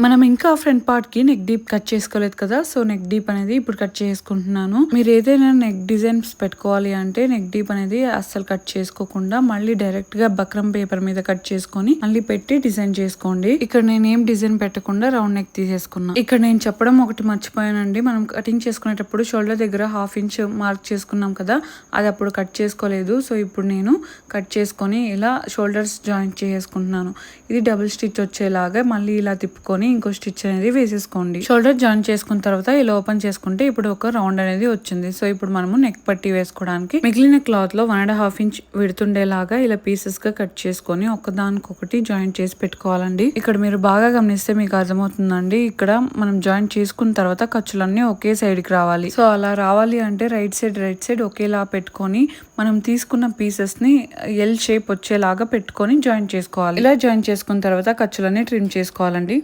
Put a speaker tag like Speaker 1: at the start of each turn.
Speaker 1: మనం ఇంకా front part కి నెక్ డీప్ కట్ చేసుకోలేదు కదా, సో నెక్ డీప్ అనేది ఇప్పుడు కట్ చేసుకుంటున్నాను. మీరు ఏదైనా నెక్ డిజైన్స్ పెట్టుకోవాలి అంటే నెక్ డీప్ అనేది అస్సలు కట్ చేసుకోకుండా మళ్ళీ డైరెక్ట్ గా బక్రం పేపర్ మీద కట్ చేసుకొని మళ్ళీ పెట్టి డిజైన్ చేసుకోండి. ఇక్కడ నేను ఏం డిజైన్ పెట్టకుండా రౌండ్ నెక్ తీసేసుకున్నా. ఇక్కడ నేను చెప్పడం ఒకటి మర్చిపోయానండి. మనం కటింగ్ చేసుకునేటప్పుడు షోల్డర్ దగ్గర 1/2 ఇంచ్ మార్క్ చేసుకున్నాం కదా, అది అప్పుడు కట్ చేసుకోలేదు. సో ఇప్పుడు నేను కట్ చేసుకొని ఇలా షోల్డర్స్ జాయింట్ చేసుకుంటున్నాను. ఇది డబుల్ స్టిచ్ వచ్చేలాగా మళ్ళీ ఇలా తిప్పుకొని ఇంకో స్టిచ్ అనేది వేసేసుకోండి. షోల్డర్ జాయిన్ చేసుకున్న తర్వాత ఇలా ఓపెన్ చేసుకుంటే ఇప్పుడు ఒక రౌండ్ అనేది వచ్చింది. సో ఇప్పుడు మనము నెక్ పట్టి వేసుకోవడానికి మిగిలిన క్లాత్ లో 1.5 ఇంచ్ విడుతుండేలాగా ఇలా పీసెస్ గా కట్ చేసుకొని ఒకదానికొకటి జాయింట్ చేసి పెట్టుకోవాలండి. ఇక్కడ మీరు బాగా గమనిస్తే మీకు అర్థమవుతుందండి. ఇక్కడ మనం జాయింట్ చేసుకున్న తర్వాత ఖర్చులన్నీ ఒకే సైడ్ కి రావాలి. సో అలా రావాలి అంటే రైట్ సైడ్ ఒకేలా పెట్టుకొని మనం తీసుకున్న పీసెస్ ని ఎల్ షేప్ వచ్చేలాగా పెట్టుకొని జాయింట్ చేసుకోవాలి. ఇలా జాయింట్ చేసుకున్న తర్వాత ఖర్చులన్నీ ట్రిమ్ చేసుకోవాలండి.